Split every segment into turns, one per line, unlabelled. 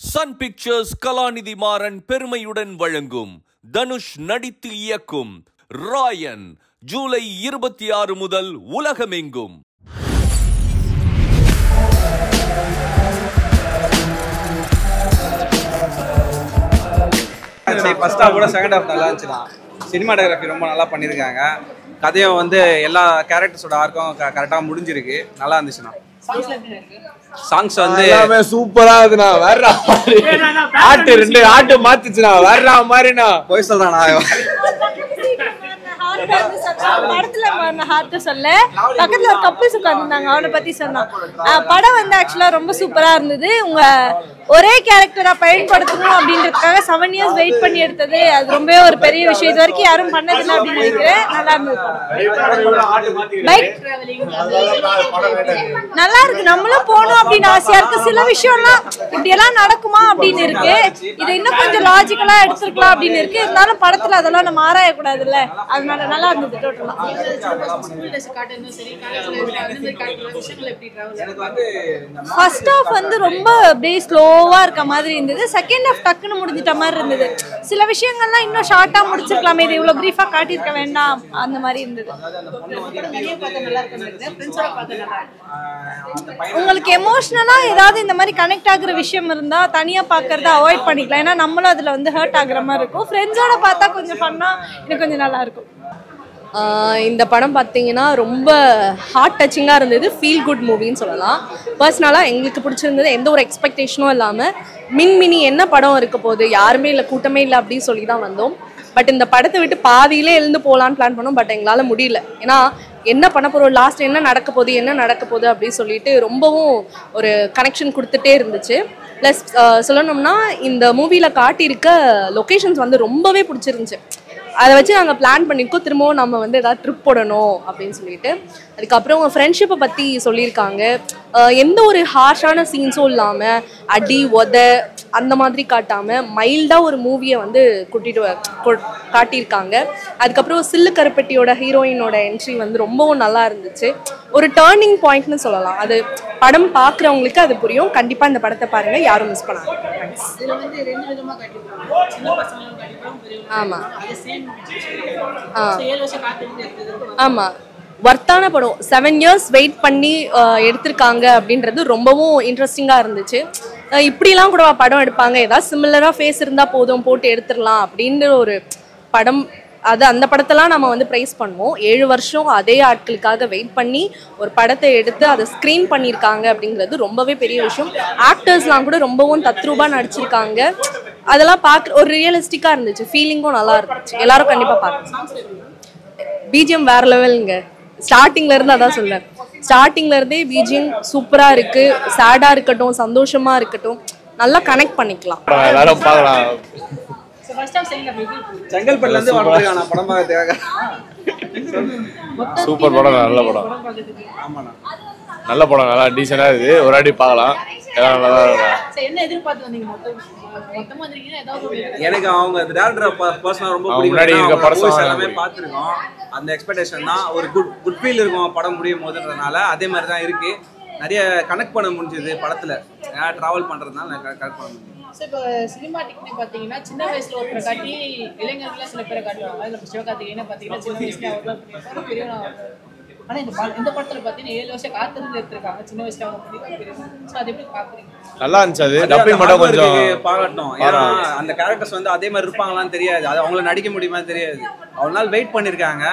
Sun pictures கலாநிதி மாறன் பெருமையுடன் வழங்கும் தனுஷ் நடித்து இயக்கும் ராயன் ஜூலை 26 முதல் உலகமெங்கும்.
ஃபர்ஸ்ட் ஹாஃப் கூட செகண்ட் ஹாஃப் நல்லா இருந்துச்சுண்ணா. சினிமாட்டோகிராஃபி ரொம்ப நல்லா பண்ணியிருக்காங்க. கதையும் வந்து எல்லா கேரக்டர்ஸோட ஆர்க்கும் கரெக்டாக முடிஞ்சிருக்கு. நல்லா இருந்துச்சுண்ணா. சாங்ஸ் வந்து
எல்லாமே சூப்பரா இருக்குண்ணா. வேற ஆட்டு ரெண்டு ஆட்டு மாத்துச்சுண்ணா. வேற மாதிரிண்ணா
போய் சொல்றானா
படத்துல ஹார்ட் சொல்ல பக்கத்துல ஒரு கப்பிள்ஸ் உட்கார்ந்துருந்தாங்க. அவனை பத்தி சொன்னான். படம் வந்து ஆக்சுவலா ரொம்ப சூப்பரா இருந்தது. உங்க ஒரே கேரக்டரா பயன்படுத்தணும் அப்படின்றதுக்காக 7 years வெயிட் பண்ணி எடுத்தது அது ரொம்ப ஒரு பெரிய விஷயம். இது வரைக்கும் யாரும் பண்ணதில்லை அப்படின்னு நினைக்கிறேன். நல்லா இருந்தது. நல்லா இருக்கு. நம்மளும் போகணும் அப்படின்னு ஆசையா இருக்கு. சில விஷயம்லாம் இப்படி எல்லாம் நடக்குமா அப்படின்னு இருக்கு. இது இன்னும் கொஞ்சம் லாஜிக்கலா எடுத்துருக்கலாம் அப்படின்னு இருக்கு. இருந்தாலும் படத்துல அதெல்லாம் நம்ம ஆராயக்கூடாதுல்ல. அதனால நல்லா இருந்தது. டோட்டலா ஃபர்ஸ்ட் ஹாஃப் வந்து ரொம்ப அப்படியே ஸ்லோவா இருக்க மாதிரி இருந்தது. செகண்ட் ஹாஃப் டக்குன்னு முடிஞ்சிட்ட மாதிரி இருந்தது. சில விஷயங்கள்லாம் இன்னும் ஷார்ட்டா முடிச்சிருக்கலாமே. இது இவ்வளவு பிரீஃபா காட்டியிருக்க வேண்டாம் அந்த மாதிரி இருந்தது. உங்களுக்கு எமோஷனலா ஏதாவது இந்த மாதிரி கனெக்ட் ஆகுற விஷயம் இருந்தா தனியா பாக்குறத அவாய்ட் பண்ணிக்கலாம். ஏன்னா நம்மளும் அதுல வந்து ஹர்ட் ஆகுற மாதிரி இருக்கும். ஃப்ரெண்ட்ஸோட பார்த்தா கொஞ்சம் ஃபன்னா இன்னும் கொஞ்சம் நல்லா இருக்கும்.
இந்த படம் பார்த்தீங்கன்னா ரொம்ப ஹார்ட் டச்சிங்காக இருந்தது. ஃபீல் குட் மூவின்னு சொல்லலாம். பர்சனலாக எங்களுக்கு பிடிச்சிருந்தது. எந்த ஒரு எக்ஸ்பெக்டேஷனும் இல்லாமல் மினி என்ன படம் இருக்க போகுது, யாருமே இல்லை, கூட்டமே இல்லை அப்படின்னு சொல்லி தான் வந்தோம். பட் இந்த படத்தை விட்டு பாதியிலே எழுந்து போகலான்னு பிளான் பண்ணோம். பட் எங்களால் முடியல. ஏன்னா என்ன பண்ண போகிறோம், லாஸ்ட் என்ன நடக்க போகுது அப்படின்னு சொல்லிட்டு ரொம்பவும் ஒரு கனெக்ஷன் கொடுத்துட்டே இருந்துச்சு. ப்ளஸ் சொல்லணும்னா இந்த மூவியில் காட்டியிருக்க லொக்கேஷன்ஸ் வந்து ரொம்பவே பிடிச்சிருந்துச்சு. அதை வச்சு நாங்கள் பிளான் பண்ணியிருக்கோம். திரும்பவும் நம்ம வந்து ஏதாவது ட்ரிப் போடணும் அப்படின்னு சொல்லிட்டு. அதுக்கப்புறம் அவங்க ஃப்ரெண்ட்ஷிப்பை பற்றி சொல்லியிருக்காங்க. எந்த ஒரு ஹார்ஷான சீன்ஸும் இல்லாமல் அடி உத அந்த மாதிரி காட்டாமல் மைல்டாக ஒரு மூவியை வந்து காட்டியிருக்காங்க. அதுக்கப்புறம் சில்லு கருப்பட்டியோட ஹீரோயினோட என்ட்ரி வந்து ரொம்பவும் நல்லா இருந்துச்சு. ஒரு டேர்னிங் பாயிண்ட்னு சொல்லலாம். அது படம் பார்க்குறவங்களுக்கு அது புரியும். கண்டிப்பாக இந்த படத்தை பாருங்கள், யாரும் மிஸ் பண்ணாங்க. ஆமாம் ஆமாம் வர்த்தான படம். 7 years வெயிட் பண்ணி எடுத்திருக்காங்க அப்படின்றது ரொம்பவும் இன்ட்ரெஸ்டிங்காக இருந்துச்சு. இப்படிலாம் கூட படம் எடுப்பாங்க, ஏதாவது சிமிலராக ஃபேஸ் இருந்தால் போதும் போட்டு எடுத்துடலாம் அப்படின்ற ஒரு படம். அது அந்த படத்தெல்லாம் நம்ம வந்து ப்ரைஸ் பண்ணுவோம். 7 வருஷம் அதே ஆட்களுக்காக வெயிட் பண்ணி ஒரு படத்தை எடுத்து அதை ஸ்க்ரீன் பண்ணியிருக்காங்க அப்படிங்கிறது ரொம்பவே பெரிய விஷயம். ஆக்டர்ஸ்லாம் கூட ரொம்பவும் தத்ரூபாக நடிச்சிருக்காங்க. அதெல்லாம் பார்க்க ஒரு ரியலிஸ்டிக்காக இருந்துச்சு. ஃபீலிங்கும் நல்லா இருந்துச்சு. எல்லாரும் கண்டிப்பாக பார்க்கணும். பிஜிஎம் வேற லெவலுங்க. ஸ்டார்டிங்ல இருந்து அதான் சொல்றேன். ஸ்டார்டிங்ல இருந்தே பிஜிஎம் சூப்பரா இருக்கு. சேடா இருக்கட்டும், சந்தோஷமா இருக்கட்டும், நல்லா கனெக்ட் பண்ணிக்கலாம்.
எல்லாரும் பார்க்கலாம்.
செங்கல்பட்டுல இருந்து வந்திருக்கான படம் பார்க்கறதுக்காக.
சூப்பர் படம், நல்ல படம்.
ஆமாண்ணா,
நல்ல படம், நல்லா டீசெண்டா இருக்குது. ஒரு வாட்டி பார்க்கலாம். எல்லாம் நல்லா இருக்கும்.
எனக்கு அவங்க டேரக்டர் பர்சனலா ரொம்ப
முன்னாடி இருக்க படம்
எல்லாமே பார்த்துருக்கோம். அந்த எக்ஸ்பெக்டேஷன் தான் ஒரு குட் ஃபீல் இருக்கும் படம் முடியும் போதுன்றதுனால. அதே மாதிரி தான் இருக்கு. நிறைய கனெக்ட் பண்ண முடிஞ்சது படத்துல. டிராவல் பண்றதுனால கனெக்ட் பண்ண முடியும்.
இப்போ சினிமாட்டிக்னு பார்த்தீங்கன்னா சின்ன வயசுல ஒருத்தரை காட்டி இளைஞர்கள்லாம் சில பேரை காட்டுவாங்க. இல்லை சிவகார்த்திகேயனை பார்த்தீங்கன்னா சின்ன வயசுல அவங்க பெரியவங்க. ஆனால் இந்த படத்தில் பார்த்தீங்கன்னா 7 வருஷம் காத்திருந்து எடுத்திருக்காங்க. சின்ன வயசுல அவங்க பெரியவங்க. ஸோ அது எப்படி பார்க்குறீங்க?
நல்லா இருந்துச்சு. அது டப்பிங் மட்டும் கொஞ்சம்
பார்க்கட்டும். ஏன்னா அந்த கேரக்டர்ஸ் வந்து அதே மாதிரி இருப்பாங்களான்னு தெரியாது. அது அவங்கள நடிக்க முடியுமா தெரியாது. அவ்வளோ நாள் வெயிட் பண்ணியிருக்காங்க.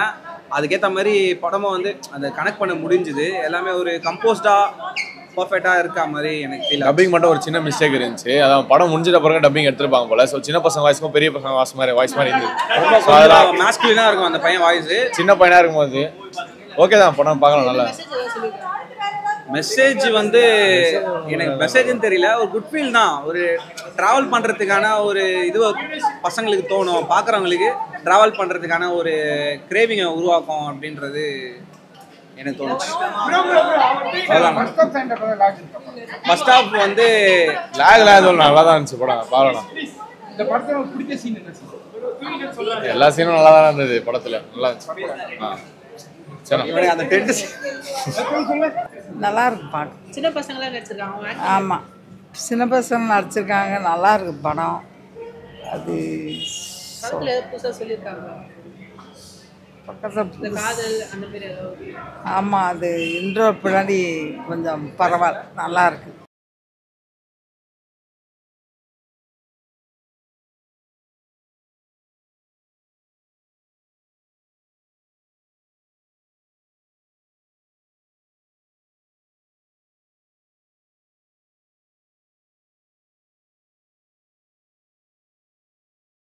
அதுக்கேற்ற மாதிரி படமும் வந்து அந்த கனெக்ட் பண்ண முடிஞ்சுது. எல்லாமே ஒரு கம்போஸ்டா பர்ஃபெக்டா இருக்கா மாதிரி எனக்கு ஃபீல்.
டப்பிங் மட்டும் ஒரு சின்ன மிஸ்டேக் இருந்துச்சு. அதான் படம் முடிஞ்சிட்ட பிறகு டப்பிங் எடுத்துருப்பாங்க போல. ஸோ சின்ன பசங்க வாய்ஸ்க்கும் பெரிய பசங்க வாய்ஸ் மாதிரி இருந்துச்சு.
அதெல்லாம் மாஸ்குலினா இருக்கும் அந்த பையன் வாய்ஸ்.
சின்ன பையனா இருக்கும்போது ஓகே தான், படம் பார்க்கலாம். நல்லா
மெசேஜ் வந்து எனக்கு மெசேஜ்னு தெரியல. ஒரு குட் ஃபீல் தான். ஒரு ட்ராவல் பண்ணுறதுக்கான ஒரு இது பசங்களுக்கு தோணும். பார்க்குறவங்களுக்கு ட்ராவல் பண்ணுறதுக்கான ஒரு கிரேவிங்கை உருவாக்கும் அப்படின்றது எனக்கு தோணுச்சு. ஃபர்ஸ்ட் ஹாஃப் வந்து
நல்லா தான் இருந்துச்சு. படம் பார்க்கலாம். எல்லா சீனும் நல்லா தான் இருந்தது படத்தில். நல்லா இருந்துச்சு.
அந்த டென்ட்
நல்லா இருக்கு பாட்டு.
சின்ன பசங்களாம் நடிச்சிருக்காங்க.
ஆமாம், சின்ன பசங்க நடிச்சிருக்காங்க, நல்லா இருக்கு படம். அது
படத்துல ஏதாவது புதுசா சொல்லியிருக்காங்க
பக்கத்தில்
காதல் அந்த மாதிரி ஏதாவது
ஆமாம், அது இன்ட்ரோ பின்னாடி கொஞ்சம் பரவாயில்ல, நல்லா இருக்கு.